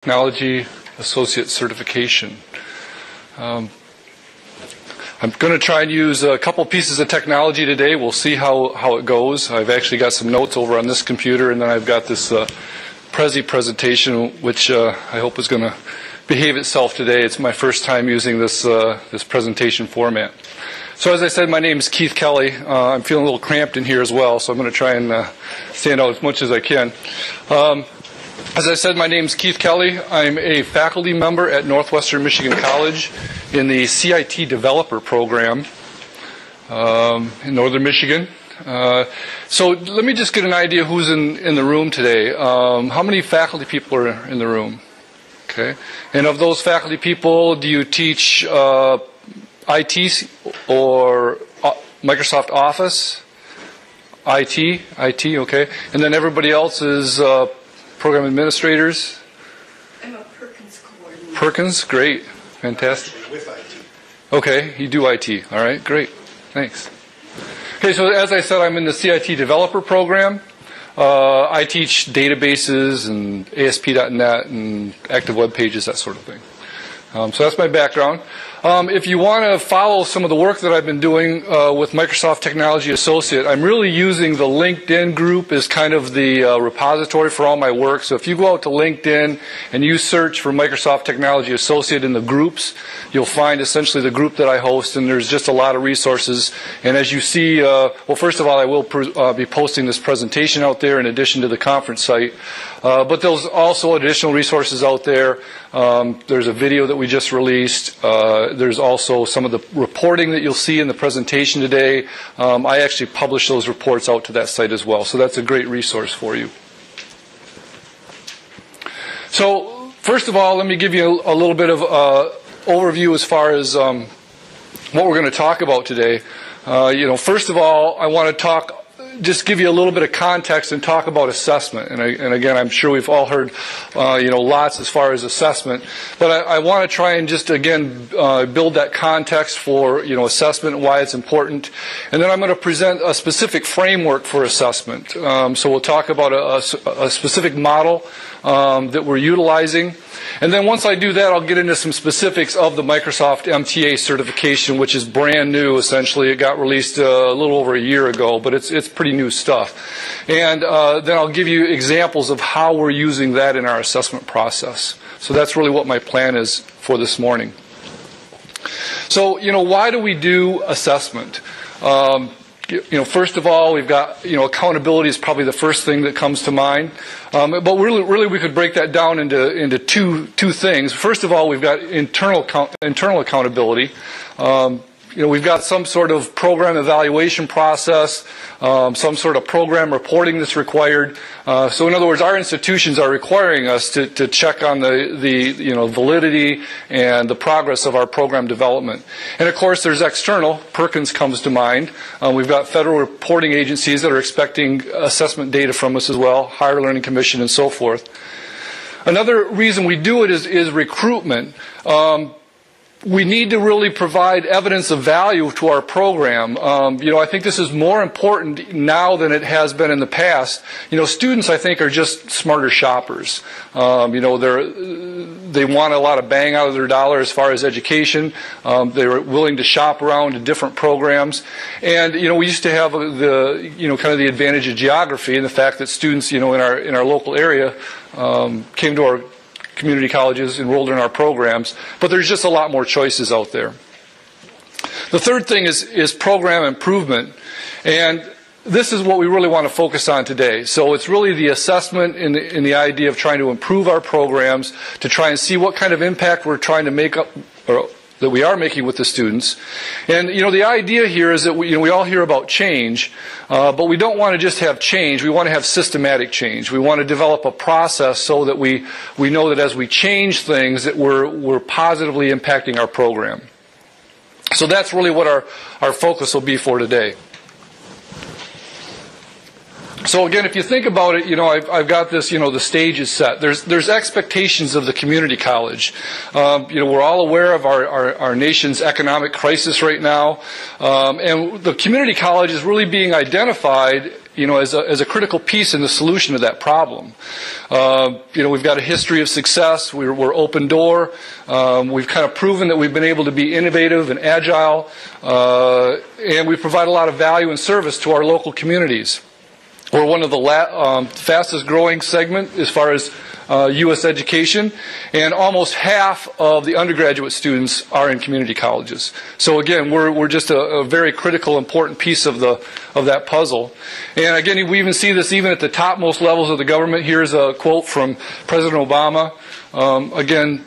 Technology Associate Certification. I'm going to try and use a couple pieces of technology today. We'll see how it goes. I've actually got some notes over on this computer, and then I've got this Prezi presentation, which I hope is going to behave itself today. It's my first time using this presentation format. So as I said, my name is Keith Kelly. I'm feeling a little cramped in here as well, so I'm going to try and stand out as much as I can. As I said, my name is Keith Kelly. I'm a faculty member at Northwestern Michigan College in the CIT Developer Program in Northern Michigan. So let me just get an idea who's in the room today. How many faculty people are in the room? Okay. And of those faculty people, do you teach IT or Microsoft Office? IT, okay. And then everybody else is program administrators? I'm a Perkins coordinator. Perkins, great, fantastic. With IT. Okay, you do IT. All right, great, thanks. Okay, so as I said, I'm in the CIT Developer Program. I teach databases and ASP.NET and active web pages, that sort of thing. So that's my background. If you want to follow some of the work that I've been doing with Microsoft Technology Associate, I'm really using the LinkedIn group as kind of the repository for all my work. So if you go out to LinkedIn and you search for Microsoft Technology Associate in the groups, you'll find essentially the group that I host, and there's just a lot of resources. And as you see, well, first of all, I will be posting this presentation out there in addition to the conference site. But there's also additional resources out there. There's a video that we just released. There's also some of the reporting that you'll see in the presentation today. I actually publish those reports out to that site as well. So that's a great resource for you. So first of all, let me give you a little bit of overview as far as what we're going to talk about today. First of all, I want to just give you a little bit of context and talk about assessment. And again, I'm sure we've all heard, lots as far as assessment. But I want to try and just, again, build that context for, assessment and why it's important. And then I'm going to present a specific framework for assessment. So we'll talk about a specific model that we're utilizing. And then once I do that, I'll get into some specifics of the Microsoft MTA certification, which is brand new, essentially. It got released a little over a year ago, but it's pretty new stuff. And then I'll give you examples of how we're using that in our assessment process. So that's really what my plan is for this morning. So, why do we do assessment? First of all, we've got, accountability is probably the first thing that comes to mind. But really we could break that down into two things. First of all, we've got internal accountability. We've got some sort of program evaluation process, some sort of program reporting that's required. So in other words, our institutions are requiring us to check on the validity and the progress of our program development. And of course, there's external. Perkins comes to mind. We've got federal reporting agencies that are expecting assessment data from us as well, Higher Learning Commission and so forth. Another reason we do it is recruitment. We need to really provide evidence of value to our program. I think this is more important now than it has been in the past. Students, I think, are just smarter shoppers. They want a lot of bang out of their dollar as far as education. They're willing to shop around to different programs. And, we used to have kind of the advantage of geography and the fact that students, in our local area came to our community colleges, enrolled in our programs, but there's just a lot more choices out there. The third thing is program improvement, and this is what we really want to focus on today. So it's really the assessment in the idea of trying to improve our programs, to try and see what kind of impact we're trying to make up, or that we are making with the students. And, the idea here is that we all hear about change, but we don't want to just have change. We want to have systematic change. We want to develop a process so that we know that as we change things that we're positively impacting our program. So that's really what our focus will be for today. So again, if you think about it, I've got this, the stage is set. There's expectations of the community college. We're all aware of our nation's economic crisis right now. And the community college is really being identified as a critical piece in the solution to that problem. We've got a history of success. We're open door. We've kind of proven that we've been able to be innovative and agile, and we provide a lot of value and service to our local communities. We're one of the fastest growing segment as far as U.S. education, and almost half of the undergraduate students are in community colleges. So again, we're just a very critical, important piece of that puzzle. And again, we even see this even at the topmost levels of the government. Here's a quote from President Obama. Again,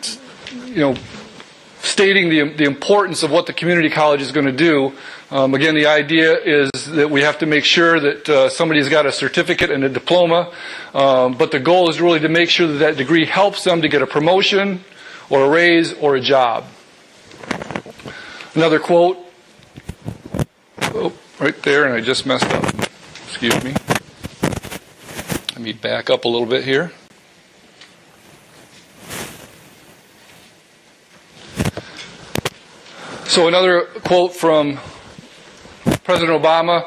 stating the importance of what the community college is going to do. Again, the idea is that we have to make sure that somebody's got a certificate and a diploma, but the goal is really to make sure that that degree helps them to get a promotion or a raise or a job. Another quote, right there, and I just messed up. Excuse me. Let me back up a little bit here. So another quote from President Obama,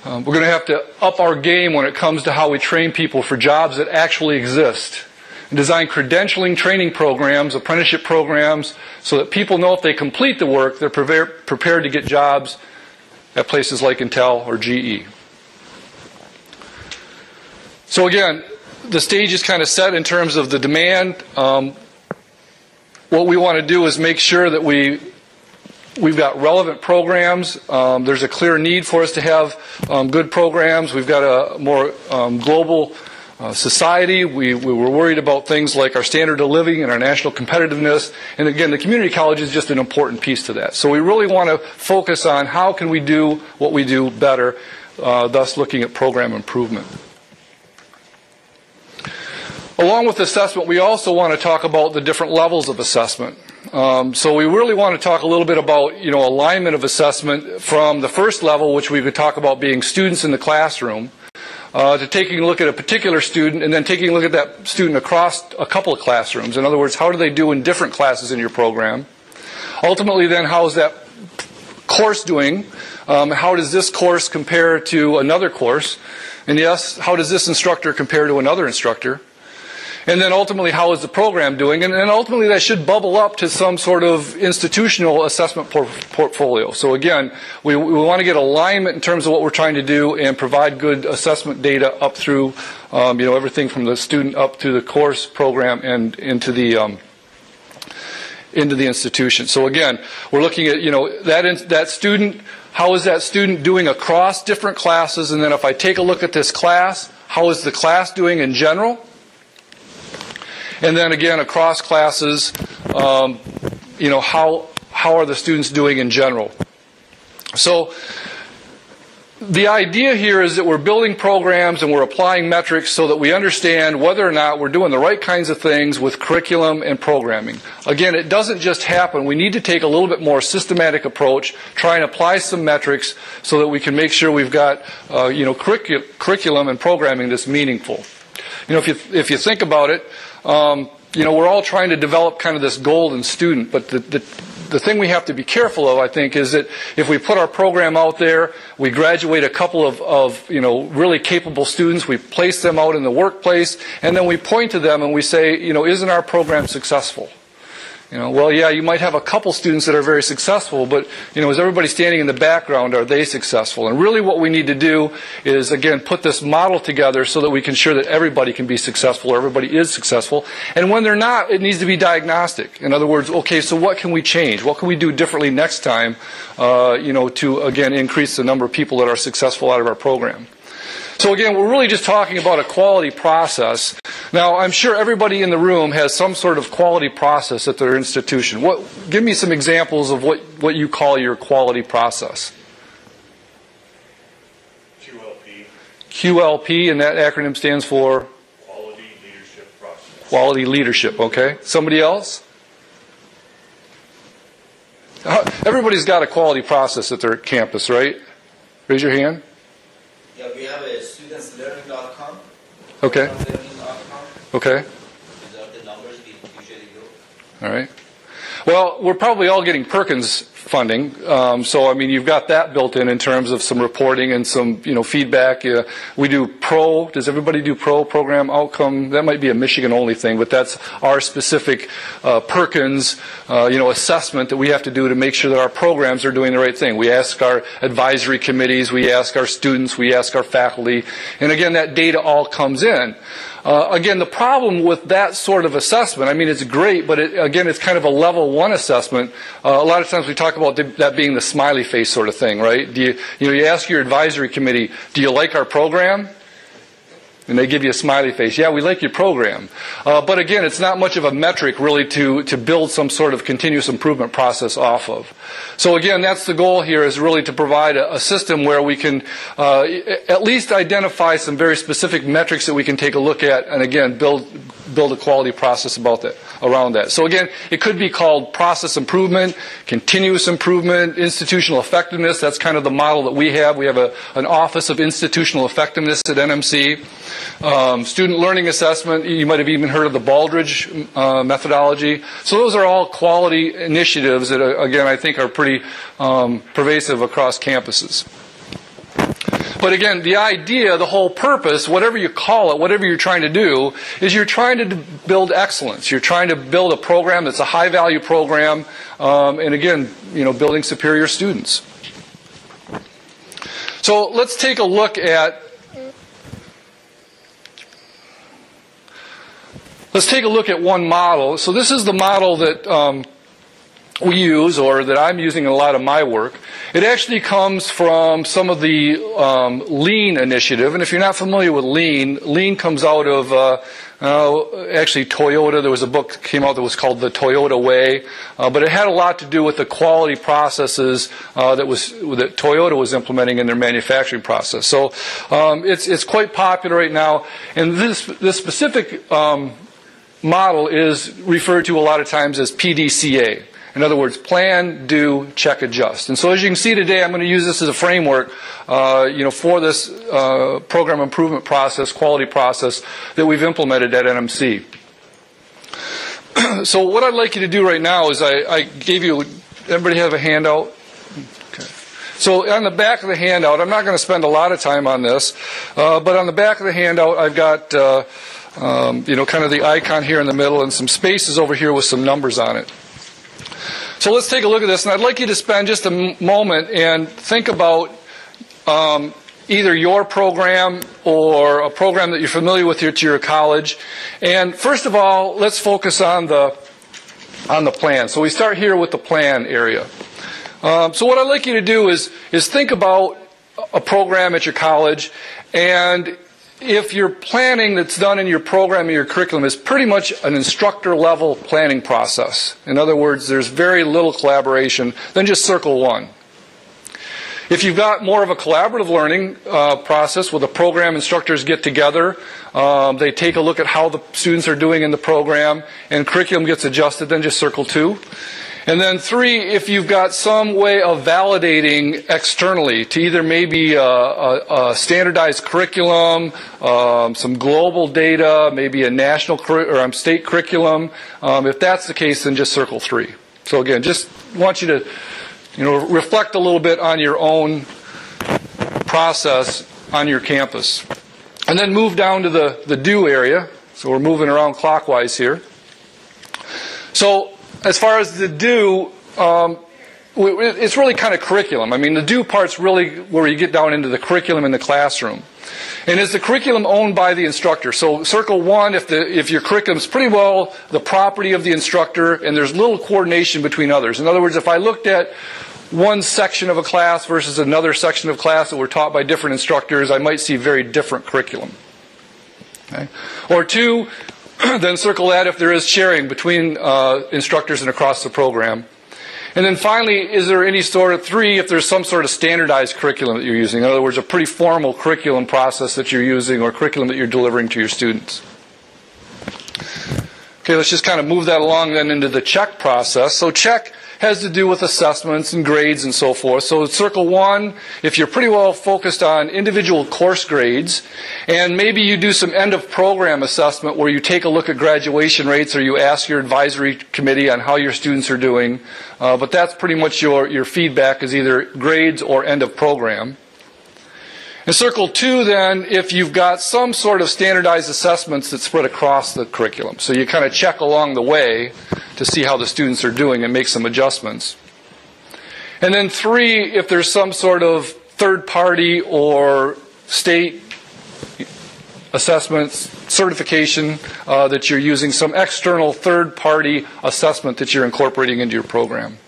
we're going to have to up our game when it comes to how we train people for jobs that actually exist. And design credentialing training programs, apprenticeship programs, so that people know if they complete the work, they're prepared to get jobs at places like Intel or GE. So again, the stage is kind of set in terms of the demand. What we want to do is make sure that we've got relevant programs. There's a clear need for us to have good programs. We've got a more global society. We were worried about things like our standard of living and our national competitiveness. And again, the community college is just an important piece to that. So we really want to focus on how can we do what we do better, thus looking at program improvement. Along with assessment, we also want to talk about the different levels of assessment. So we really want to talk a little bit about, alignment of assessment from the first level, which we could talk about being students in the classroom, to taking a look at a particular student and then taking a look at that student across a couple of classrooms. In other words, how do they do in different classes in your program? Ultimately then, how is that course doing? How does this course compare to another course? And yes, how does this instructor compare to another instructor? And then ultimately, how is the program doing? And then ultimately, that should bubble up to some sort of institutional assessment portfolio. So again, we want to get alignment in terms of what we're trying to do and provide good assessment data up through, everything from the student up to the course program and into the institution. So again, we're looking at, that student, how is that student doing across different classes? And then if I take a look at this class, how is the class doing in general? And then again, across classes, how are the students doing in general? So the idea here is that we're building programs and we're applying metrics so that we understand whether or not we're doing the right kinds of things with curriculum and programming. Again, it doesn't just happen. We need to take a little bit more systematic approach, try and apply some metrics so that we can make sure we've got curriculum and programming that's meaningful. If you think about it, we're all trying to develop kind of this golden student, but the thing we have to be careful of, I think, is that if we put our program out there, we graduate a couple of really capable students, we place them out in the workplace, and then we point to them and we say, isn't our program successful? Well, yeah, you might have a couple students that are very successful, but, is everybody standing in the background, are they successful? And really what we need to do is, again, put this model together so that we can ensure that everybody can be successful or everybody is successful. And when they're not, it needs to be diagnostic. In other words, okay, so what can we change? What can we do differently next time, to, again, increase the number of people that are successful out of our program? So again, we're really just talking about a quality process. Now, I'm sure everybody in the room has some sort of quality process at their institution. Give me some examples of what you call your quality process. QLP. QLP, and that acronym stands for? Quality Leadership Process. Quality Leadership, okay. Somebody else? Everybody's got a quality process at their campus, right? Raise your hand. Yeah, we have a studentslearning.com. Okay. Okay. These are the numbers we usually do. All right. Well, we're probably all getting Perkins funding. So I mean, you've got that built in terms of some reporting and some feedback. We do PRO. Does everybody do PRO, program outcome? That might be a Michigan only thing, but that's our specific Perkins assessment that we have to do to make sure that our programs are doing the right thing. We ask our advisory committees, we ask our students, we ask our faculty, and again, that data all comes in. Again, the problem with that sort of assessment, I mean, it's great, but again, it's kind of a level 1 assessment. A lot of times we talk about that being the smiley face sort of thing, right? You ask your advisory committee, do you like our program? And they give you a smiley face. Yeah, we like your program. But again, it's not much of a metric really to build some sort of continuous improvement process off of. So again, that's the goal here, is really to provide a system where we can at least identify some very specific metrics that we can take a look at, and again, build a quality process around that. So again, it could be called process improvement, continuous improvement, institutional effectiveness. That's kind of the model that we have. We have an Office of Institutional Effectiveness at NMC. Student learning assessment, you might have even heard of the Baldrige methodology. So those are all quality initiatives that, again, I think are pretty pervasive across campuses. But again, the idea, the whole purpose, whatever you call it, whatever you're trying to do, is you're trying to build excellence. You're trying to build a program that's a high-value program, and again, building superior students. So let's take a look at one model. So this is the model that we use, or that I'm using in a lot of my work. It actually comes from some of the Lean initiative. And if you're not familiar with Lean comes out of actually Toyota. There was a book that came out that was called The Toyota Way. But it had a lot to do with the quality processes that Toyota was implementing in their manufacturing process. So it's quite popular right now. And this specific model is referred to a lot of times as PDCA. In other words, plan, do, check, adjust. And so as you can see today, I'm going to use this as a framework for this program improvement process, quality process that we've implemented at NMC. So what I'd like you to do right now is I gave you, everybody have a handout? Okay. So on the back of the handout, I'm not going to spend a lot of time on this, but on the back of the handout, I've got kind of the icon here in the middle and some spaces over here with some numbers on it. So let's take a look at this, and I'd like you to spend just a moment and think about either your program or a program that you're familiar with here to your college. And first of all, let's focus on the plan. So we start here with the plan area. So what I'd like you to do is think about a program at your college, and if your planning that's done in your program and your curriculum is pretty much an instructor level planning process. In other words, there's very little collaboration, then just circle 1. If you've got more of a collaborative learning process where the program instructors get together, they take a look at how the students are doing in the program, and curriculum gets adjusted, then just circle 2. And then 3, if you've got some way of validating externally to either maybe a standardized curriculum, some global data, maybe a national or state curriculum, if that's the case, then just circle 3. So again, just want you to reflect a little bit on your own process on your campus. And then move down to the do area. So we're moving around clockwise here. So as far as the do, it's really kind of curriculum. I mean, the do part's really where you get down into the curriculum in the classroom. And is the curriculum owned by the instructor? So circle 1 if your curriculum's pretty well the property of the instructor and there's little coordination between others. In other words, if I looked at one section of a class versus another section of class that were taught by different instructors, I might see very different curriculum. Okay? Or 2, then circle that if there is sharing between instructors and across the program. And then finally, is there any sort of 3 if there's some sort of standardized curriculum that you're using? In other words, a pretty formal curriculum process that you're using or curriculum that you're delivering to your students. Okay, let's just kind of move that along then into the check process. So check has to do with assessments and grades and so forth. So circle 1, if you're pretty well focused on individual course grades, and maybe you do some end-of-program assessment where you take a look at graduation rates or you ask your advisory committee on how your students are doing, but that's pretty much your feedback is either grades or end-of-program. In circle 2, then, if you've got some sort of standardized assessments that spread across the curriculum. So you kind of check along the way to see how the students are doing and make some adjustments. And then 3, if there's some sort of third-party or state assessments, certification that you're using, some external third-party assessment that you're incorporating into your program.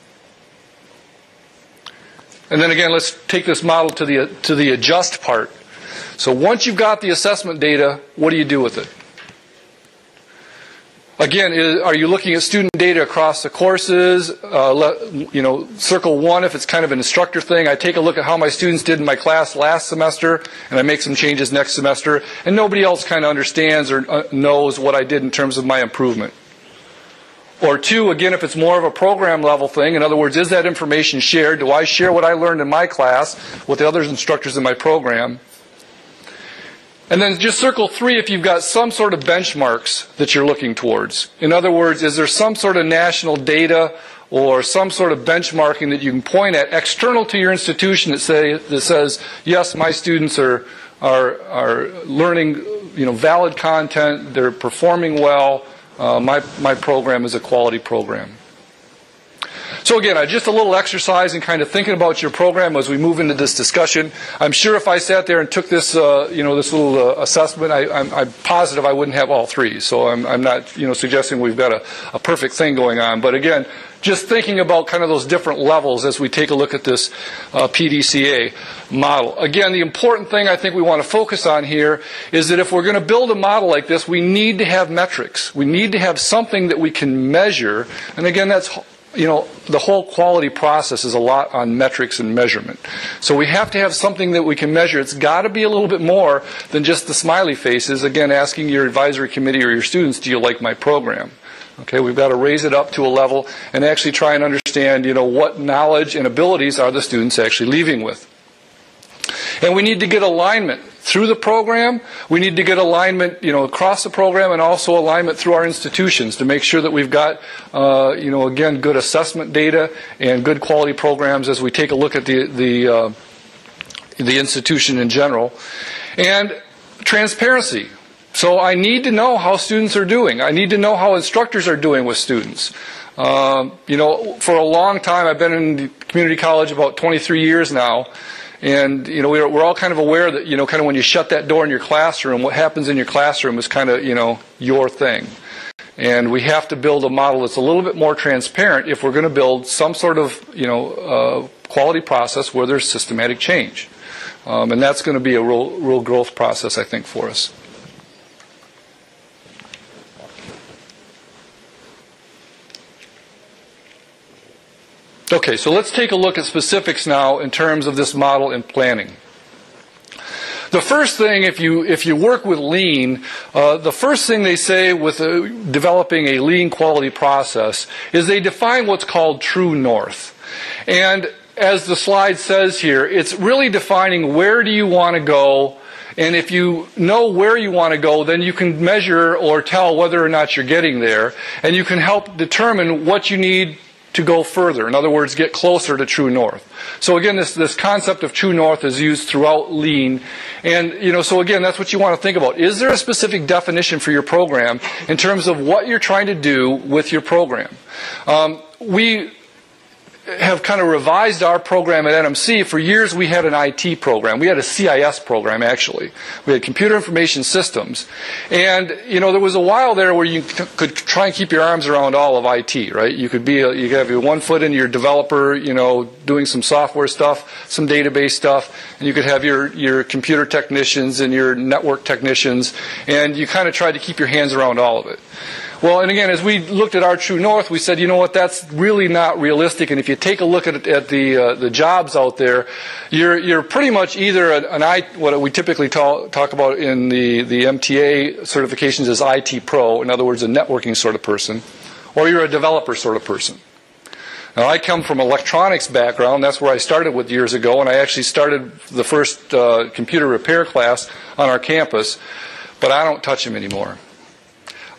And then again, let's take this model to the adjust part. So once you've got the assessment data, what do you do with it? Again, are you looking at student data across the courses? Circle 1, if it's kind of an instructor thing, I take a look at how my students did in my class last semester, and I make some changes next semester, and nobody else kind of understands or knows what I did in terms of my improvement. Or 2, again, if it's more of a program level thing, in other words, is that information shared? Do I share what I learned in my class with the other instructors in my program? And then just circle 3 if you've got some sort of benchmarks that you're looking towards. In other words, is there some sort of national data or some sort of benchmarking that you can point at external to your institution that says, yes, my students are learning valid content, they're performing well, my program is a quality program. So again, just a little exercise in kind of thinking about your program as we move into this discussion. I'm sure if I sat there and took this, this little assessment, I'm positive I wouldn't have all 3. So I'm not, suggesting we've got a perfect thing going on. But again, just thinking about kind of those different levels as we take a look at this PDCA model. Again, the important thing I think we want to focus on here is that if we're going to build a model like this, we need to have metrics. We need to have something that we can measure. And again, that's the whole quality process is a lot on metrics and measurement. So we have to have something that we can measure. It's got to be a little bit more than just the smiley faces, again, asking your advisory committee or your students, do you like my program? Okay, we've got to raise it up to a level and actually try and understand, what knowledge and abilities are the students actually leaving with. And we need to get alignment through the program. We need to get alignment, across the program, and also alignment through our institutions to make sure that we've got, again, good assessment data and good quality programs as we take a look at the institution in general. And transparency. So I need to know how students are doing. I need to know how instructors are doing with students. For a long time, I've been in community college about 23 years now. And, we're all kind of aware that, kind of when you shut that door in your classroom, what happens in your classroom is kind of, your thing. And we have to build a model that's a little bit more transparent if we're going to build some sort of, quality process where there's systematic change. And that's going to be a real growth process, I think, for us. Okay, so let's take a look at specifics now in terms of this model and planning. The first thing, if you work with lean, the first thing they say with developing a lean quality process is they define what's called true north. And as the slide says here, it's really defining where do you want to go. And if you know where you want to go, then you can measure or tell whether or not you're getting there. And you can help determine what you need to go further. In other words, get closer to true north. So again, this concept of true north is used throughout lean. And, so again, that's what you want to think about. Is there a specific definition for your program in terms of what you're trying to do with your program? We have kind of revised our program at NMC. For years we had an IT program. We had a CIS program, actually. We had computer information systems. And, there was a while there where you could try and keep your arms around all of IT, right? You could have your one foot in your developer, doing some software stuff, some database stuff, and you could have your computer technicians and your network technicians, and you kind of tried to keep your hands around all of it. Well, and again, as we looked at our true north, we said, that's really not realistic. And if you take a look at the jobs out there, you're pretty much either what we typically talk about in the MTA certifications as IT pro, in other words, a networking sort of person, or you're a developer sort of person. Now, I come from an electronics background. That's where I started with years ago, and I actually started the first computer repair class on our campus, but I don't touch them anymore.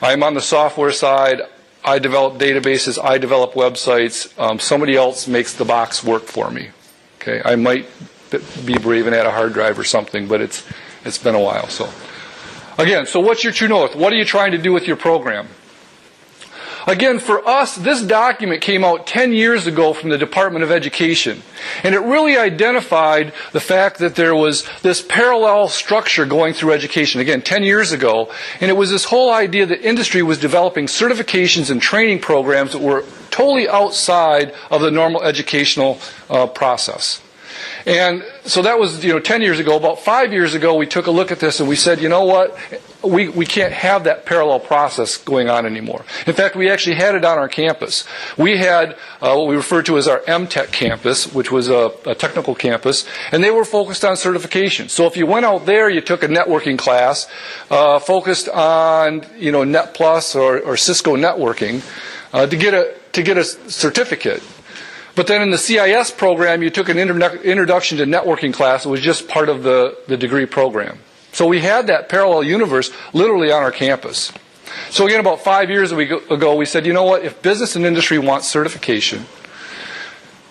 I'm on the software side. I develop databases. I develop websites. Somebody else makes the box work for me. Okay, I might be brave and add a hard drive or something, but it's been a while. So, again, so what's your true north? What are you trying to do with your program? Again, for us, this document came out 10 years ago from the Department of Education. And it really identified the fact that there was this parallel structure going through education, again, 10 years ago. And it was this whole idea that industry was developing certifications and training programs that were totally outside of the normal educational process. And so that was 10 years ago. About 5 years ago, we took a look at this and we said, you know what? We can't have that parallel process going on anymore. In fact, we actually had it on our campus. We had what we refer to as our MTech campus, which was a technical campus, and they were focused on certification. So if you went out there, you took a networking class focused on Net Plus or Cisco networking to get a certificate. But then in the CIS program, you took an introduction to networking class that was just part of the degree program. So we had that parallel universe literally on our campus. So again, about 5 years ago, we said, you know what, if business and industry want certification,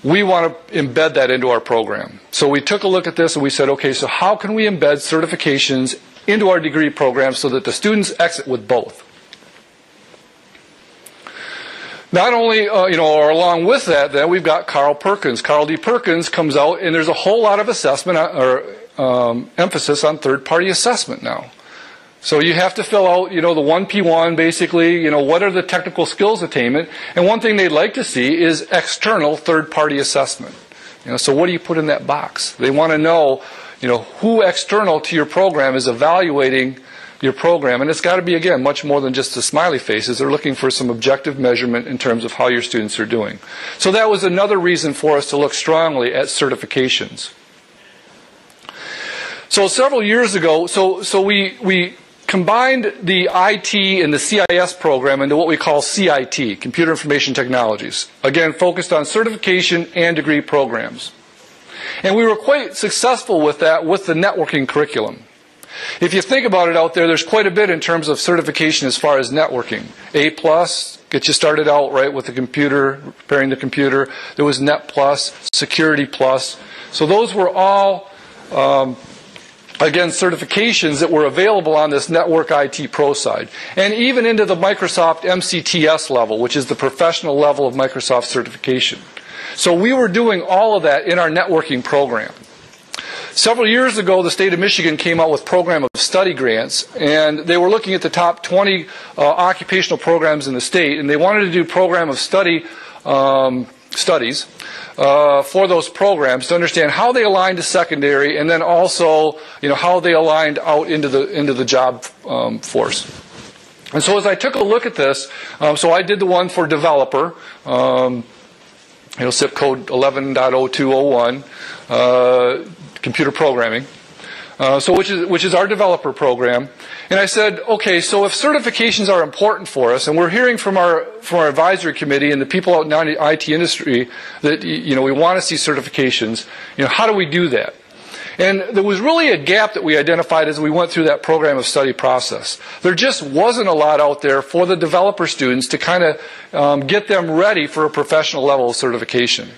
we want to embed that into our program. So we took a look at this and we said, okay, so how can we embed certifications into our degree program so that the students exit with both? Not only, or along with that, then we've got Carl Perkins. Carl D. Perkins comes out, and there's a whole lot of assessment or emphasis on third-party assessment now. So you have to fill out, the 1P1, basically, what are the technical skills attainment? And one thing they'd like to see is external third-party assessment. So what do you put in that box? They want to know, who external to your program is evaluating your program, and it's got to be, again, much more than just the smiley faces. They're looking for some objective measurement in terms of how your students are doing. So that was another reason for us to look strongly at certifications. So several years ago, so we combined the IT and the CIS program into what we call CIT, Computer Information Technologies. Again, focused on certification and degree programs. And we were quite successful with that with the networking curriculum. If you think about it out there, there's quite a bit in terms of certification as far as networking. A+, gets you started out right with the computer, repairing the computer. There was Net+, Security+. So those were all, again, certifications that were available on this Network IT Pro side. And even into the Microsoft MCTS level, which is the professional level of Microsoft certification. So we were doing all of that in our networking program. Several years ago, the state of Michigan came out with Program of Study grants, and they were looking at the top 20 occupational programs in the state, and they wanted to do Program of Study studies for those programs to understand how they aligned to secondary, and then also, how they aligned out into the job force. And so as I took a look at this, so I did the one for developer, zip code 11.0201. Computer programming, which is our developer program. And I said, okay, so if certifications are important for us, and we're hearing from our advisory committee and the people out in the IT industry that we want to see certifications, how do we do that? And there was really a gap that we identified as we went through that program of study process. There just wasn't a lot out there for the developer students to kind of get them ready for a professional level of certification.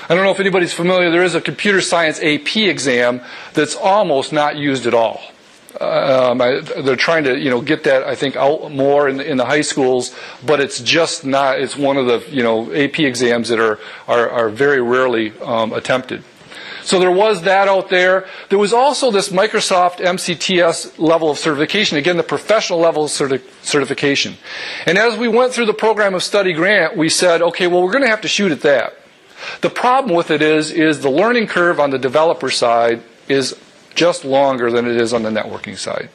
I don't know if anybody's familiar, there is a computer science AP exam that's almost not used at all. They're trying to, get that, I think, out more in the high schools, but it's just not, it's one of the, AP exams that are very rarely attempted. So there was that out there. There was also this Microsoft MCTS level of certification, again, the professional level of certification. And as we went through the program of study grant, we said, okay, well, we're going to have to shoot at that. The problem with it is the learning curve on the developer side is just longer than it is on the networking side.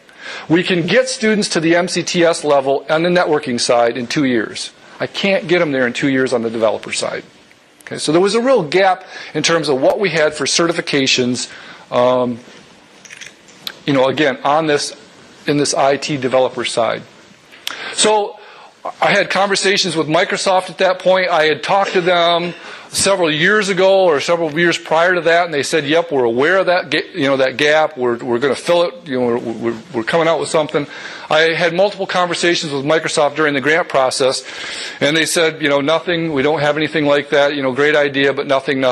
We can get students to the MCTS level on the networking side in 2 years. I can't get them there in 2 years on the developer side. Okay, so there was a real gap in terms of what we had for certifications, again, in this IT developer side. So I had conversations with Microsoft at that point. I had talked to them several years ago or several years prior to that, and they said, "Yep, we're aware of that, that gap. We're going to fill it. We're coming out with something." I had multiple conversations with Microsoft during the grant process, and they said, "Nothing. We don't have anything like that. Great idea, but nothing."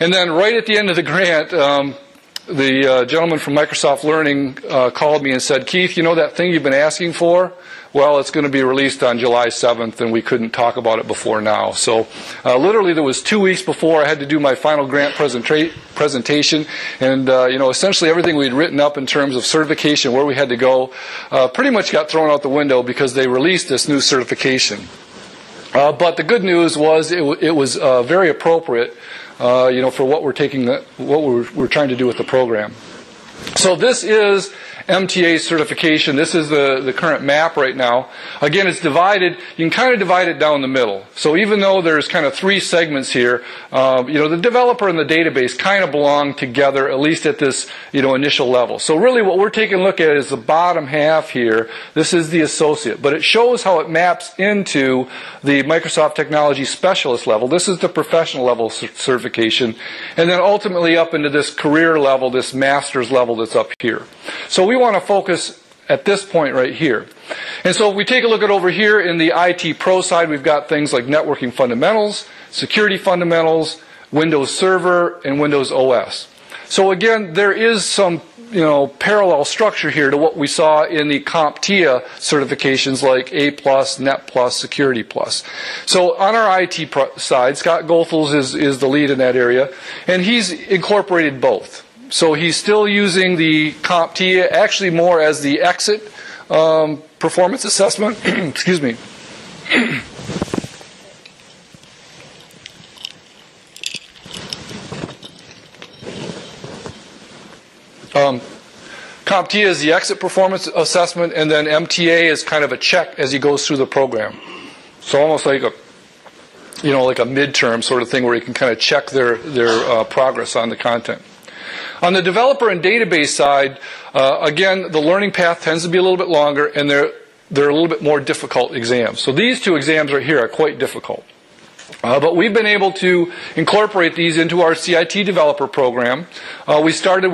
And then right at the end of the grant, the gentleman from Microsoft Learning called me and said, "Keith, that thing you've been asking for? Well, it's going to be released on July 7th, and we couldn't talk about it before now." So literally there was 2 weeks before I had to do my final grant presentation, and essentially everything we'd written up in terms of certification, where we had to go, pretty much got thrown out the window because they released this new certification. But the good news was it was very appropriate, for what we're trying to do with the program. So this is MTA certification. This is the current map right now. Again, it's divided. You can kind of divide it down the middle. So even though there's kind of 3 segments here, the developer and the database kind of belong together, at least at this initial level. So really what we're taking a look at is the bottom half here. This is the associate, but it shows how it maps into the Microsoft Technology Specialist level. This is the professional level certification, and then ultimately up into this career level, this master's level that's up here. So we want to focus at this point right here. And so if we take a look at over here in the IT Pro side, we've got things like networking fundamentals, security fundamentals, Windows Server, and Windows OS. So again, there is some parallel structure here to what we saw in the CompTIA certifications like A+, Net+, Security+. So on our IT side, Scott Goethals is the lead in that area, and he's incorporated both. So he's still using the CompTIA, actually more as the exit performance assessment. Excuse me. CompTIA is the exit performance assessment, and then MTA is kind of a check as he goes through the program. So almost like a midterm sort of thing where you can kind of check their progress on the content. On the developer and database side, again, the learning path tends to be a little bit longer, and they're a little bit more difficult exams. So these 2 exams right here are quite difficult. But we've been able to incorporate these into our CIT developer program. We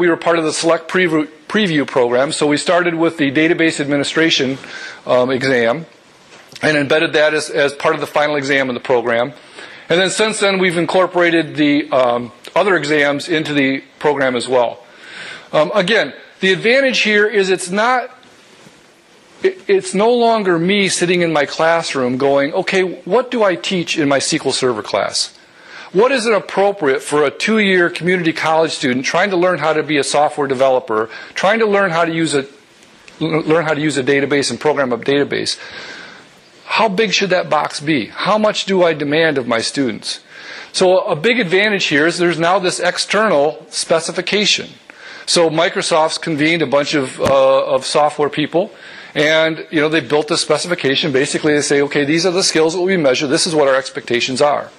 were part of the select preview program, so we started with the database administration exam and embedded that as part of the final exam in the program. And then since then, we've incorporated the other exams into the program as well. Again, the advantage here is it's no longer me sitting in my classroom going, okay, what do I teach in my SQL Server class? What is it appropriate for a 2-year community college student trying to learn how to be a software developer, trying to learn how to use a database and program a database? How big should that box be? How much do I demand of my students? So a big advantage here is there's now this external specification. So Microsoft's convened a bunch of software people, and they built this specification. Basically, they say, okay, these are the skills that we measure. This is what our expectations are.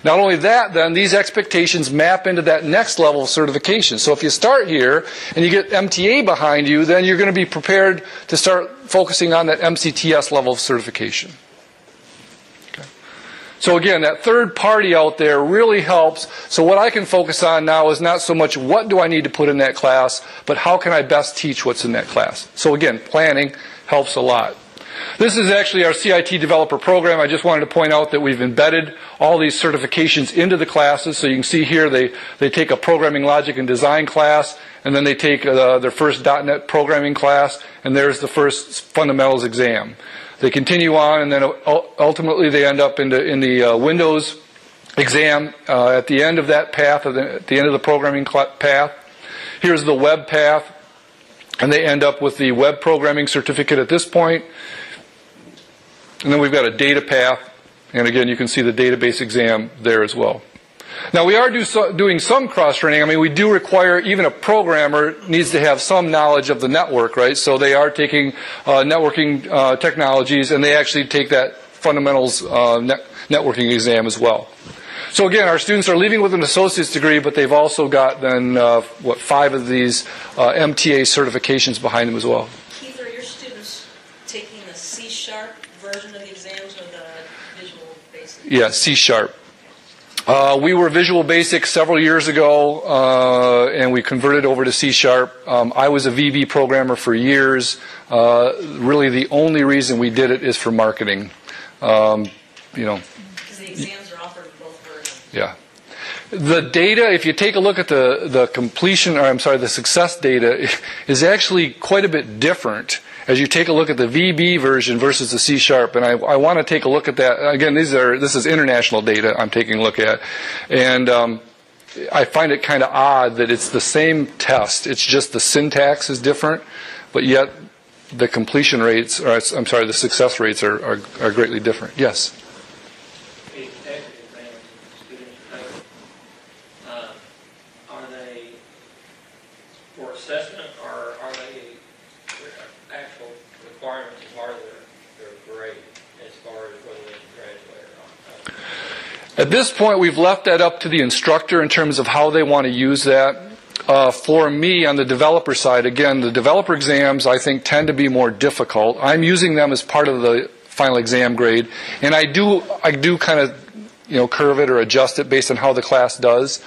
Not only that, then, these expectations map into that next level of certification. So if you start here and you get MTA behind you, then you're going to be prepared to start focusing on that MCTS level of certification. Okay. So again, that third party out there really helps. So what I can focus on now is not so much what do I need to put in that class, but how can I best teach what's in that class. So again, planning helps a lot. This is actually our CIT developer program. I just wanted to point out that we've embedded all these certifications into the classes. So you can see here they take a programming logic and design class, and then they take their first .NET programming class, and there's the first fundamentals exam. They continue on, and then ultimately they end up in the Windows exam at the end of that path, at the end of the programming path. Here's the web path, and they end up with the web programming certificate at this point. And then we've got a data path, and again, you can see the database exam there as well. Now, we are doing some cross-training. I mean, we do require, even a programmer needs to have some knowledge of the network, right? So they are taking networking technologies, and they actually take that fundamentals networking exam as well. So again, our students are leaving with an associate's degree, but they've also got then, 5 of these MTA certifications behind them as well. Keith, are your students taking the C# version of the exam? Basic. Yeah, C#. We were Visual Basic several years ago, and we converted over to C#. I was a VB programmer for years. Really, the only reason we did it is for marketing. Because the exams are offered in both versions. Yeah. The data, if you take a look at the completion, or I'm sorry, the success data, is actually quite a bit different as you take a look at the VB version versus the C#. And I want to take a look at that. Again, this is international data I'm taking a look at. And I find it kind of odd that it's the same test. It's just the syntax is different, but yet the completion rates, or I'm sorry, the success rates are greatly different. Yes? Are they for assessment, or are they actual requirements as part of their grade as far as whether they can graduate or not? At this point, we've left that up to the instructor in terms of how they want to use that. For me, on the developer side, again, the developer exams, I think, tend to be more difficult. I'm using them as part of the final exam grade, and I do kind of curve it or adjust it based on how the class does.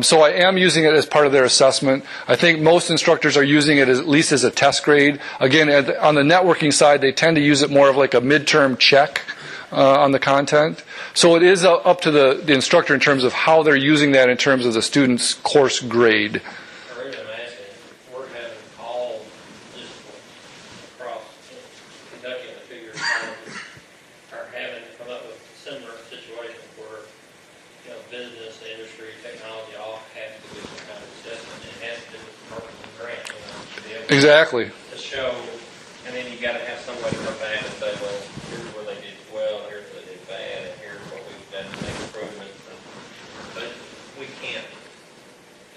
So I am using it as part of their assessment. I think most instructors are using it at least as a test grade. Again, on the networking side, they tend to use it more of like a midterm check on the content. So it is up to the instructor in terms of how they're using that in terms of the student's course grade. The reason I'm asking is we're having all disciplines across Kentucky and the figure colleges are having to come up with similar situations where business, industry, technology all have to do some kind of assessment, and it has to do with the purpose of the grant. To be able Exactly. to show, and then you got to have somebody come back and say, well, here's where they did well, here's where they did bad, and here's what we've done to make improvements. But we can't,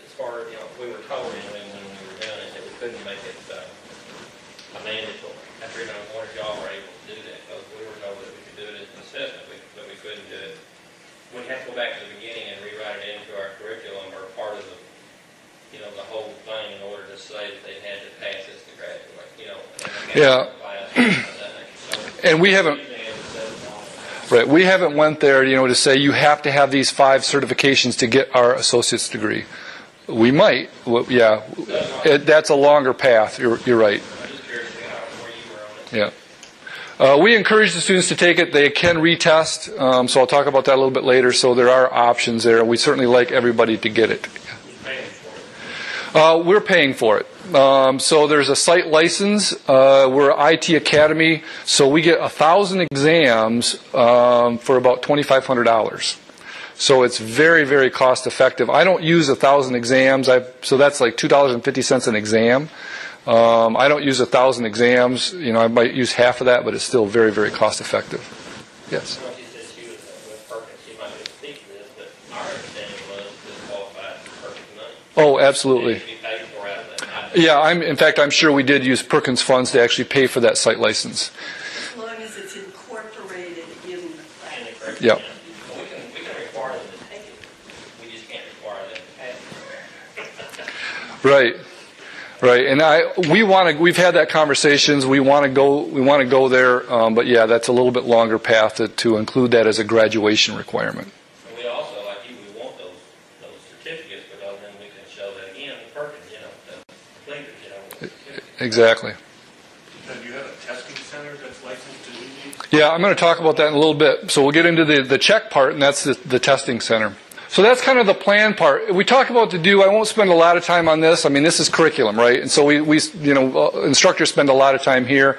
as far as, we were told anyway when we were doing it, that we couldn't make it a mandatory. That's the reason I wondered if y'all were able to do that, because we were told that we could do it as an assessment, but we couldn't do it. We'd have to go back to the beginning and rewrite it into our curriculum or part of the, the whole thing in order to say that they had to pass this to graduate, Yeah. And we haven't, right, we haven't went there, to say you have to have these 5 certifications to get our associate's degree. We might, yeah, that's a longer path, you're right. I'm just curious where you were on it. Yeah. We encourage the students to take it. They can retest, so I'll talk about that a little bit later. So there are options there. We certainly like everybody to get it. We're paying for it. So there's a site license. We're IT Academy, so we get 1,000 exams for about $2,500. So it's very, very cost effective. I don't use 1,000 exams, so that's like $2.50 an exam. I don't use 1,000 exams. I might use half of that, but it's still very, very cost effective. Yes. Well, she said she was with Perkins. She might be able to speak to this, but our understanding was this qualified for Perkins money. Oh, absolutely. It should be paid for out of that. Yeah, in fact, I'm sure we did use Perkins funds to actually pay for that site license. As long as it's incorporated in the class. In the curriculum. Yep. We can require them to take it. We just can't require them to pass it. Right. Right, and we've had that conversations. We want to go there, but yeah, that's a little bit longer path to include that as a graduation requirement. And we also, like you, we want those certificates, because then we can show that again, Perkins, the completers, Exactly. Do you have a testing center that's licensed to do these? Yeah, I'm going to talk about that in a little bit. So we'll get into the check part, and that's the testing center. So that's kind of the plan part. We talk about to do. I won't spend a lot of time on this. I mean, this is curriculum, right? And so we instructors spend a lot of time here.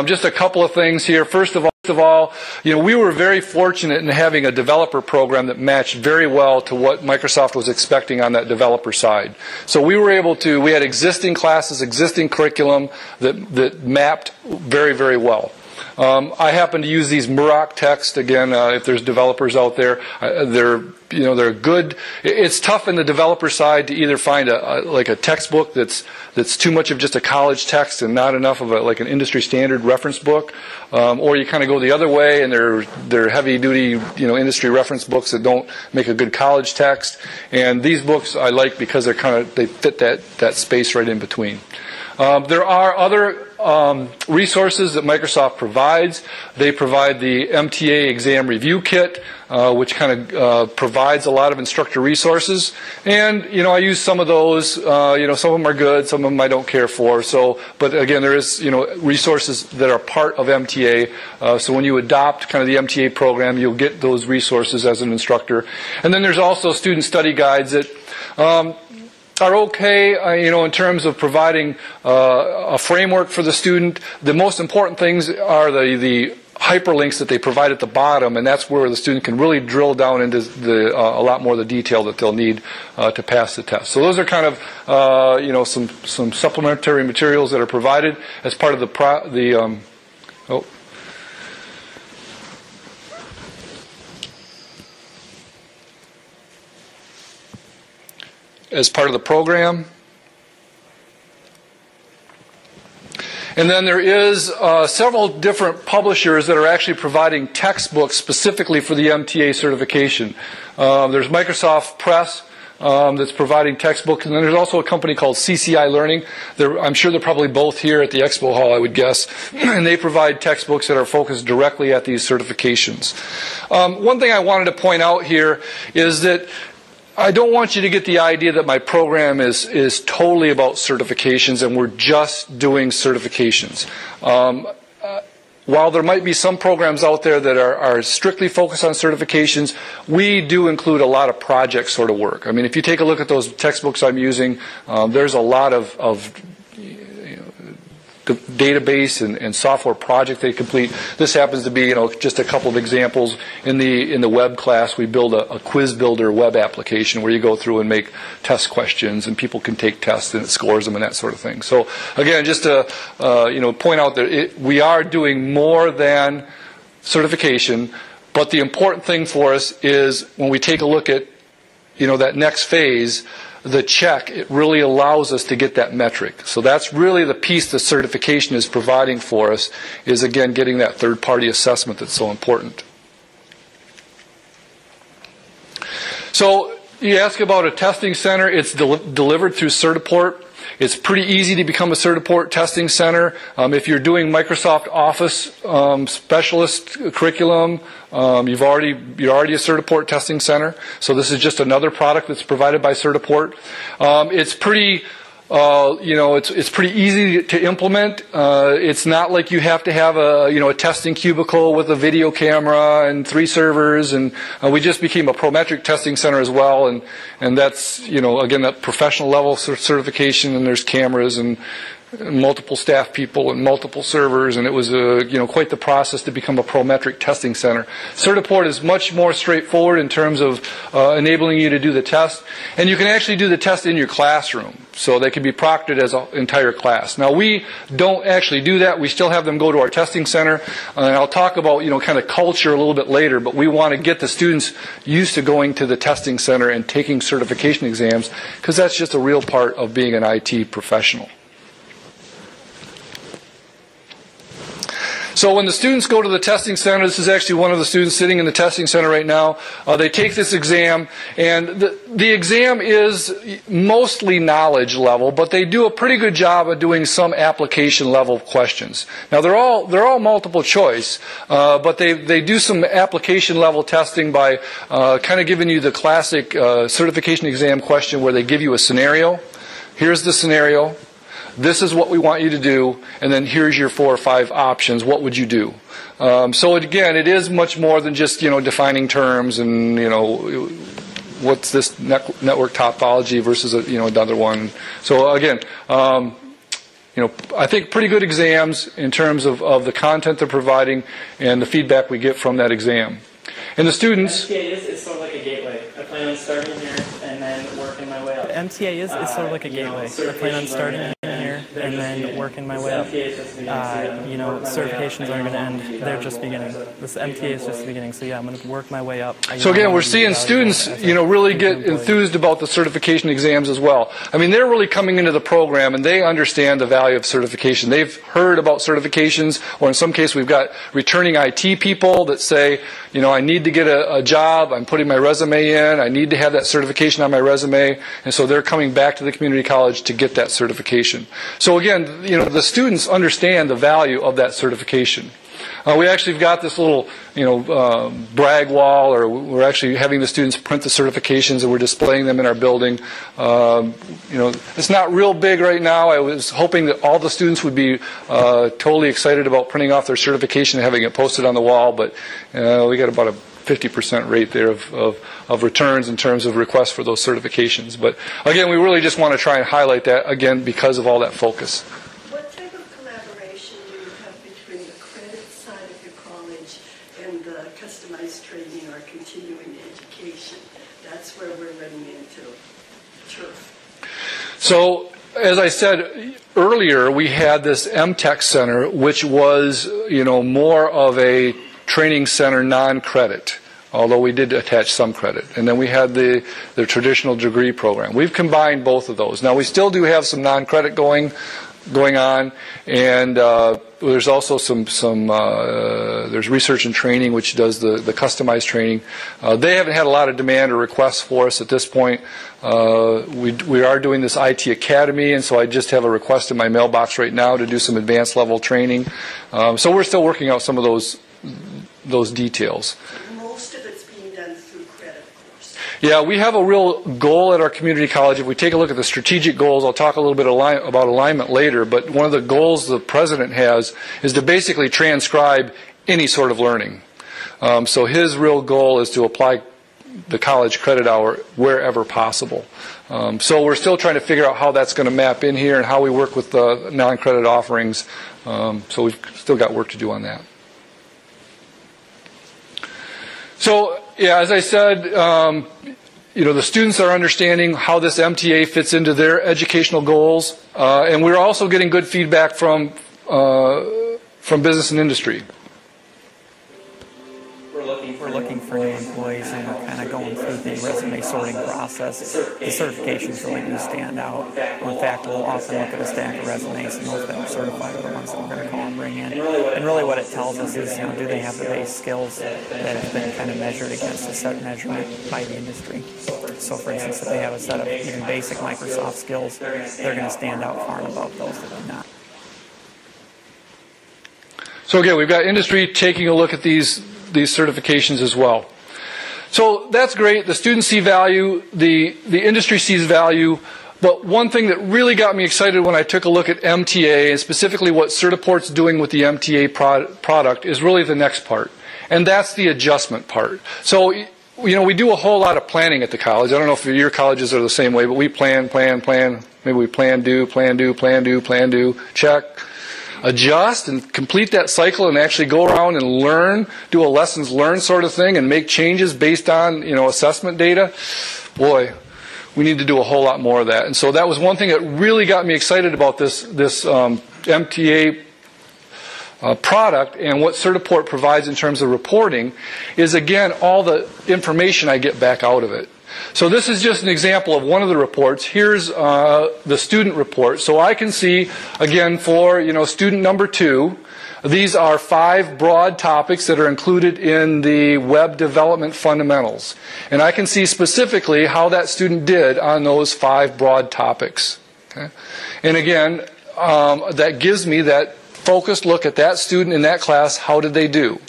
Just a couple of things here. First of all, we were very fortunate in having a developer program that matched very well to what Microsoft was expecting on that developer side. So we were able to. We had existing classes, existing curriculum that mapped very, very well. I happen to use these Muroc texts again. If there's developers out there, they're good. It's tough in the developer side to either find a textbook that's too much of just a college text and not enough of an industry standard reference book, or you kind of go the other way and they're heavy duty industry reference books that don't make a good college text. And these books I like because they fit that space right in between. There are other resources that Microsoft provides. They provide the MTA exam review kit, which kind of provides a lot of instructor resources. And, I use some of those. Some of them are good, some of them I don't care for. But again, there is, resources that are part of MTA. So when you adopt kind of the MTA program, you'll get those resources as an instructor. And then there's also student study guides that are okay, in terms of providing a framework for the student. The most important things are the hyperlinks that they provide at the bottom, and that's where the student can really drill down into a lot more of the detail that they'll need to pass the test. So those are kind of some supplementary materials that are provided as part of as part of the program. And then there is several different publishers that are actually providing textbooks specifically for the MTA certification. There's Microsoft Press that's providing textbooks, and then there's also a company called CCI Learning. I'm sure they're probably both here at the Expo Hall, I would guess, and they provide textbooks that are focused directly at these certifications. One thing I wanted to point out here is that I don't want you to get the idea that my program is totally about certifications and we're just doing certifications. While there might be some programs out there that are strictly focused on certifications, we do include a lot of project sort of work. I mean, if you take a look at those textbooks I'm using, there's a lot of database and software project they complete. This happens to be, just a couple of examples. In the web class, we build a quiz builder web application where you go through and make test questions, and people can take tests and it scores them and that sort of thing. So again, just to point out that we are doing more than certification, but the important thing for us is when we take a look at that next phase, the check, it really allows us to get that metric. So that's really the piece the certification is providing for us, is again getting that third-party assessment that's so important. So you ask about a testing center. It's delivered through Certiport. It's pretty easy to become a Certiport testing center. If you're doing Microsoft Office specialist curriculum, you're already a Certiport testing center. So this is just another product that's provided by Certiport. It's pretty it's pretty easy to implement. It's not like you have to have a testing cubicle with a video camera and 3 servers. And we just became a Prometric testing center as well. And that's again that professional level certification. And there's cameras and multiple staff people and multiple servers, and it was quite the process to become a Prometric testing center. Certiport is much more straightforward in terms of enabling you to do the test, and you can actually do the test in your classroom, so they can be proctored as an entire class. Now we don't actually do that. We still have them go to our testing center, and I'll talk about kind of culture a little bit later, but we want to get the students used to going to the testing center and taking certification exams, because that's just a real part of being an IT professional. So when the students go to the testing center, this is actually one of the students sitting in the testing center right now. They take this exam, and the exam is mostly knowledge level, but they do a pretty good job of doing some application level questions. Now they're all multiple choice, but they do some application level testing by kind of giving you the classic certification exam question where they give you a scenario. Here's the scenario. This is what we want you to do, and then here's your 4 or 5 options. What would you do? So again, it is much more than just defining terms and what's this network topology versus another one. So again, I think pretty good exams in terms of the content they're providing and the feedback we get from that exam. And the students. MTA is sort of like a gateway. I plan on starting here and then working my way up. MTA is sort of like a gateway. I plan on starting here and then working my way up. Certifications aren't going to end. They're just beginning. This MTA is just the beginning. So yeah, I'm going to work my way up. So again, we're seeing students, really get enthused about the certification exams as well. I mean, they're really coming into the program and they understand the value of certification. They've heard about certifications, or in some cases we've got returning IT people that say, I need to get a job. I'm putting my resume in. I need to have that certification on my resume. And so they're coming back to the community college to get that certification. So again, you know, the students understand the value of that certification. We actually have got this little, brag wall, or we're actually having the students print the certifications and we're displaying them in our building. It's not real big right now. I was hoping that all the students would be totally excited about printing off their certification and having it posted on the wall, but we got about a 50% rate there of returns in terms of requests for those certifications. But again, we really just want to try and highlight that again because of all that focus. What type of collaboration do you have between the credit side of your college and the customized training or continuing education? That's where we're running into turf. So, as I said earlier, we had this MTech Center, which was, more of a training center non-credit, although we did attach some credit. And then we had the traditional degree program. We've combined both of those. Now, we still do have some non-credit going on, and there's also there's research and training, which does the customized training. They haven't had a lot of demand or requests for us at this point. We are doing this IT Academy, and so I just have a request in my mailbox right now to do some advanced level training. So we're still working out some of those details. Most of it's being done through credit, of course. Yeah, we have a real goal at our community college. If we take a look at the strategic goals, I'll talk a little bit about alignment later, but one of the goals the president has is to basically transcribe any sort of learning. So his real goal is to apply the college credit hour wherever possible. So we're still trying to figure out how that's going to map in here and how we work with the non-credit offerings. So we've still got work to do on that. So, yeah, as I said, the students are understanding how this MTA fits into their educational goals, and we're also getting good feedback from business and industry. We're looking for new employees, and we're kind of going through the resume sorting process. The certifications really do stand out. In fact, we'll often look at a stack of resumes, and those that are certified are the ones that we're going to call and bring in. And really what it tells us is, do they have the base skills that have been kind of measured against a set measurement by the industry. So for instance, if they have a set of even basic Microsoft skills, they're going to stand out far and above those that do not. So again, we've got industry taking a look at these certifications as well. So that's great. The students see value, the industry sees value, but one thing that really got me excited when I took a look at MTA, and specifically what Certiport's doing with the MTA product, is really the next part, and that's the adjustment part. So, we do a whole lot of planning at the college. I don't know if your colleges are the same way, but we plan. Maybe we plan, do, check. Adjust and complete that cycle and actually go around and learn, do a lessons learned sort of thing and make changes based on, assessment data. Boy, we need to do a whole lot more of that. And so that was one thing that really got me excited about this MTA product, and what Certiport provides in terms of reporting is, again, all the information I get back out of it. So this is just an example of one of the reports. Here's the student report. So I can see, again, for student number 2, these are 5 broad topics that are included in the web development fundamentals. And I can see specifically how that student did on those 5 broad topics. Okay? And again, that gives me that focused look at that student in that class. How did they do?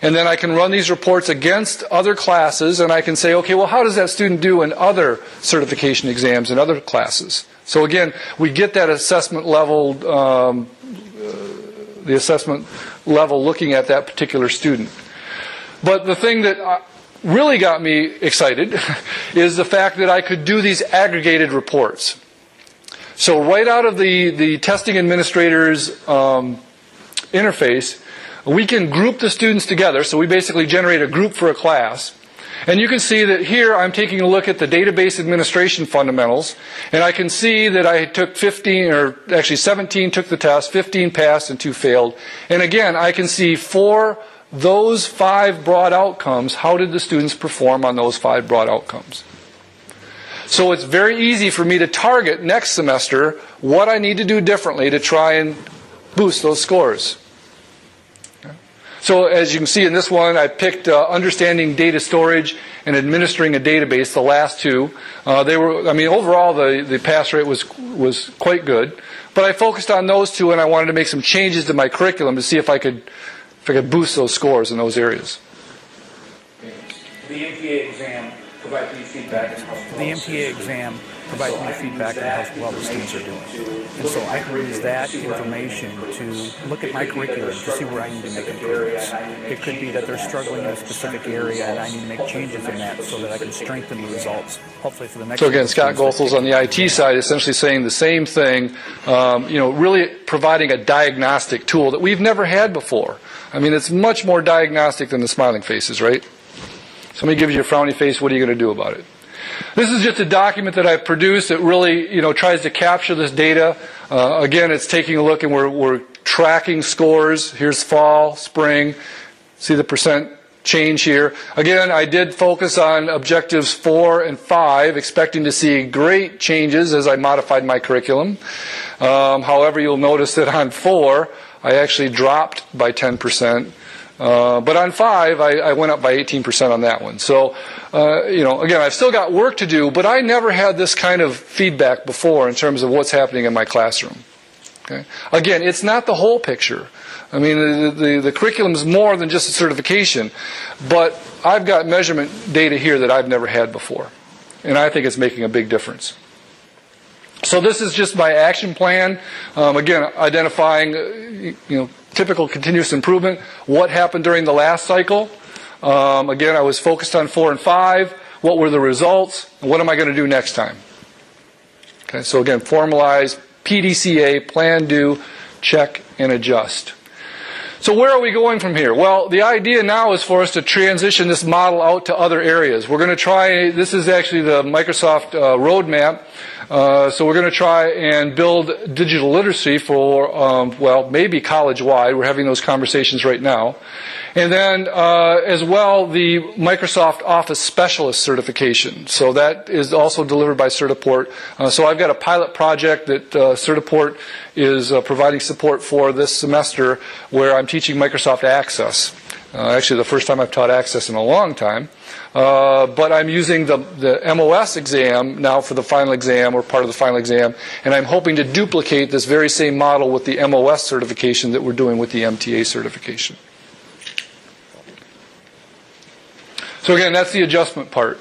And then I can run these reports against other classes, and I can say, okay, well, how does that student do in other certification exams in other classes? So again, we get that assessment level, the assessment level looking at that particular student. But the thing that really got me excited is the fact that I could do these aggregated reports. So right out of the testing administrator's interface, we can group the students together. So we basically generate a group for a class. And you can see that here I'm taking a look at the database administration fundamentals. And I can see that I took 17 took the test, 15 passed, and 2 failed. And again, I can see for those 5 broad outcomes, how did the students perform on those 5 broad outcomes? So it's very easy for me to target next semester what I need to do differently to try and boost those scores. So as you can see in this one, I picked understanding data storage and administering a database, the last two. Overall the pass rate was quite good. But I focused on those two, and I wanted to make some changes to my curriculum to see if I could boost those scores in those areas. The MTA exam provides me feedback. The MTA exam provides me feedback on how well the students are doing. And so I can use that information to look at my curriculum to see where I need to make improvements. It could be that they're struggling in a specific area and I need to make changes in that so that I can strengthen the results, hopefully for the next. So again, Scott Goethals on the IT side essentially saying the same thing, really providing a diagnostic tool that we've never had before. I mean, it's much more diagnostic than the smiling faces, right? Somebody gives you a frowny face, what are you going to do about it? This is just a document that I've produced that really, tries to capture this data. Again, it's taking a look and we're tracking scores. Here's fall, spring. See the percent change here. Again, I did focus on objectives 4 and 5, expecting to see great changes as I modified my curriculum. However, you'll notice that on 4, I actually dropped by 10%. But on 5, I went up by 18% on that one. So, again, I've still got work to do, but I never had this kind of feedback before in terms of what's happening in my classroom. Okay? Again, it's not the whole picture. I mean, the curriculum is more than just a certification, but I've got measurement data here that I've never had before, and I think it's making a big difference. So this is just my action plan. Again, identifying, typical continuous improvement. What happened during the last cycle? Again, I was focused on 4 and 5. What were the results? And what am I going to do next time? Okay, so again, formalize, PDCA, plan, do, check, and adjust. So where are we going from here? Well, the idea now is for us to transition this model out to other areas. We're going to try, this is actually the Microsoft roadmap. So we're going to try and build digital literacy for, maybe college-wide. We're having those conversations right now. And then, as well, the Microsoft Office Specialist certification. So that is also delivered by Certiport. So I've got a pilot project that Certiport is providing support for this semester where I'm teaching Microsoft Access. Actually, the first time I've taught Access in a long time. But I'm using the MOS exam now for the final exam, or part of the final exam, and I'm hoping to duplicate this very same model with the MOS certification that we're doing with the MTA certification. So again, that's the adjustment part.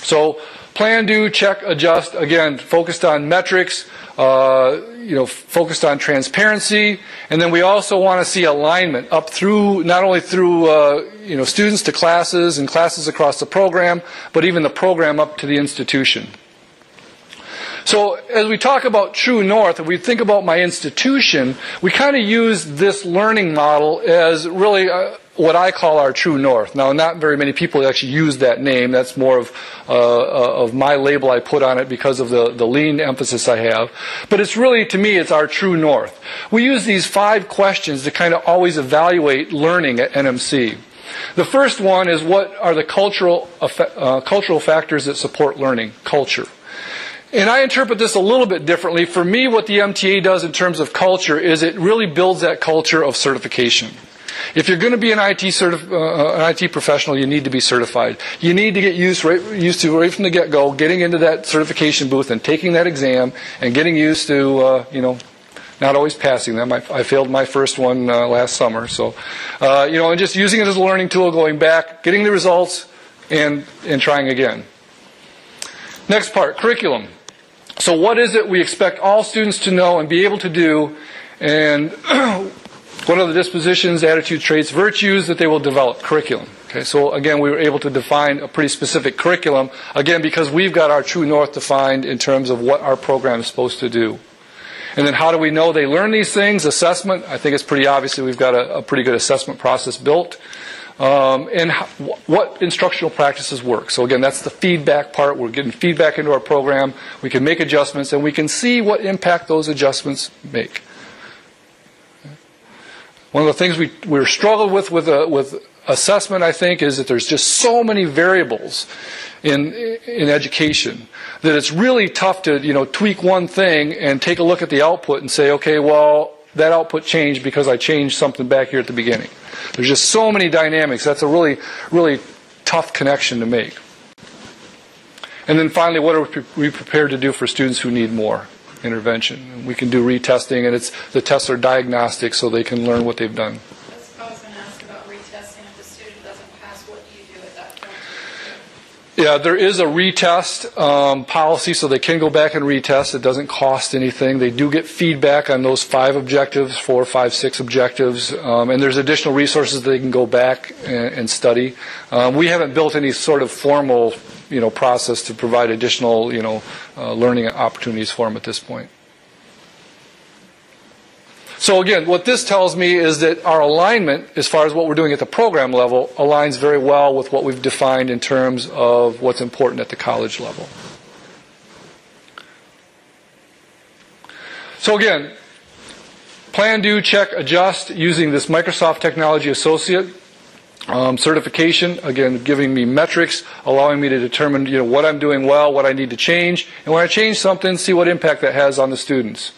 So plan, do, check, adjust. Again, focused on metrics, focused on transparency, and then we also want to see alignment up through, not only through students to classes and classes across the program, but even the program up to the institution. So as we talk about True North, if we think about my institution, we kind of use this learning model as really what I call our True North. Now, not very many people actually use that name. That's more of my label I put on it because of the lean emphasis I have. But it's really, to me, it's our True North. We use these 5 questions to kind of always evaluate learning at NMC. The first one is, what are the cultural factors that support learning? Culture. And I interpret this a little bit differently. For me, what the MTA does in terms of culture is it really builds that culture of certification. If you're going to be an IT professional, you need to be certified. You need to get used to right from the get-go, getting into that certification booth and taking that exam and getting used to, not always passing them. I failed my first one last summer. So, and just using it as a learning tool, going back, getting the results, and trying again. Next part, curriculum. So what is it we expect all students to know and be able to do, and what are the dispositions, attitudes, traits, virtues that they will develop? Curriculum. Okay, so again, we were able to define a pretty specific curriculum, again, because we've got our True North defined in terms of what our program is supposed to do. And then how do we know they learn these things? Assessment. I think it's pretty obvious that we've got a pretty good assessment process built. And what instructional practices work. So again, that's the feedback part. We're getting feedback into our program. We can make adjustments, and we can see what impact those adjustments make. One of the things we're struggled with assessment, I think, is that there's just so many variables in education that it's really tough to tweak one thing and take a look at the output and say, okay, well, that output changed because I changed something back here at the beginning. There's just so many dynamics. That's a really, really tough connection to make. And then finally, what are we prepared to do for students who need more intervention? We can do retesting, and the tests are diagnostic so they can learn what they've done. That's what I was going to ask about retesting. If the student doesn't pass, what do you do at that point? Yeah, there is a retest policy, so they can go back and retest. It doesn't cost anything. They do get feedback on those 5 objectives, 4, 5, 6 objectives, and there's additional resources that they can go back and study. We haven't built any sort of formal, process to provide additional, learning opportunities for them at this point. So again, what this tells me is that our alignment, as far as what we're doing at the program level, aligns very well with what we've defined in terms of what's important at the college level. So again, plan, do, check, adjust using this Microsoft Technology Associate certification, again, giving me metrics, allowing me to determine what I'm doing well, what I need to change, and when I change something, see what impact that has on the students.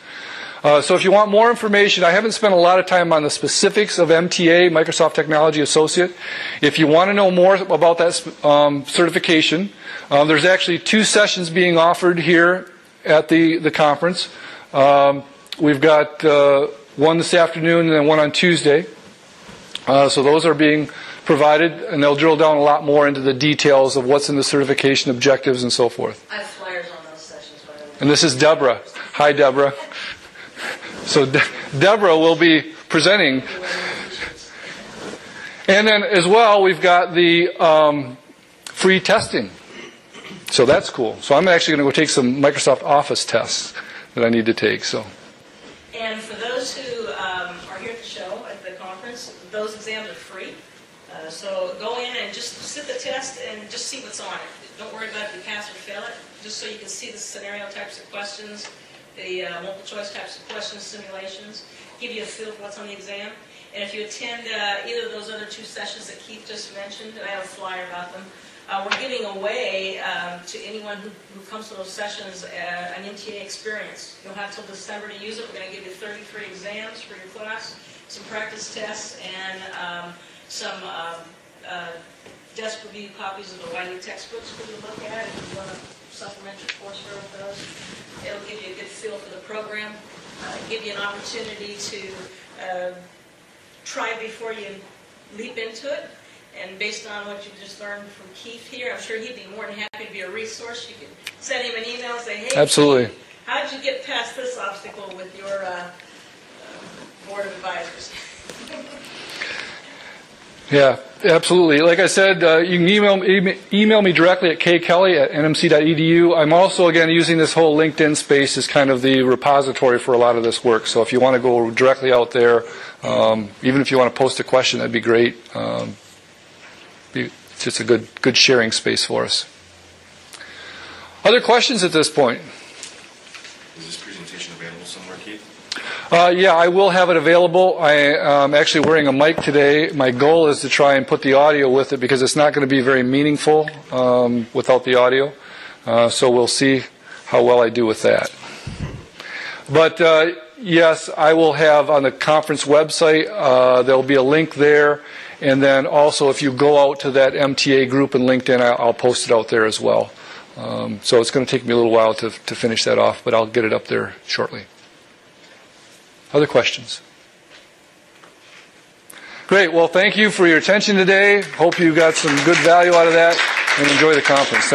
So if you want more information, I haven't spent a lot of time on the specifics of MTA, Microsoft Technology Associate. If you want to know more about that certification, there's actually 2 sessions being offered here at the conference. We've got one this afternoon and then one on Tuesday. So those are being provided, and they'll drill down a lot more into the details of what's in the certification objectives and so forth. I have flyers on those sessions, by the way. And this is Deborah. Hi, Deborah. So Deborah will be presenting. And then as well, we've got the free testing. So that's cool. So I'm actually going to go take some Microsoft Office tests that I need to take. And for those who are here at the show, at the conference, those exams are free. So go in and just sit the test and just see what's on it. Don't worry about if you pass or fail it, just so you can see the scenario types of questions, the multiple choice types of questions, simulations, give you a feel for what's on the exam. And if you attend either of those other 2 sessions that Keith just mentioned, and I have a flyer about them, we're giving away to anyone who comes to those sessions an MTA experience. You'll have till December to use it. We're going to give you 33 exams for your class, some practice tests, and some desk review copies of the Wiley textbooks for you to look at if you want a supplementary courseware with those. It'll give you a good feel for the program, give you an opportunity to try before you leap into it. And based on what you just learned from Keith here, I'm sure he'd be more than happy to be a resource. You can send him an email and say, hey, Absolutely. Keith, how did you get past this obstacle with your board of advisors? Yeah, absolutely. Like I said, you can email me directly at kkelly@nmc.edu. I'm also, again, using this whole LinkedIn space as kind of the repository for a lot of this work. So if you want to go directly out there, even if you want to post a question, that'd be great. It's just a good sharing space for us. Other questions at this point? Is this presentation available somewhere, Keith? Yeah, I will have it available. I am actually wearing a mic today. My goal is to try and put the audio with it because it's not going to be very meaningful without the audio. So we'll see how well I do with that. But yes, I will have on the conference website, there'll be a link there. And then also if you go out to that MTA group in LinkedIn, I'll post it out there as well. So it's going to take me a little while to finish that off, but I'll get it up there shortly. Other questions? Great. Well, thank you for your attention today. Hope you got some good value out of that, and enjoy the conference.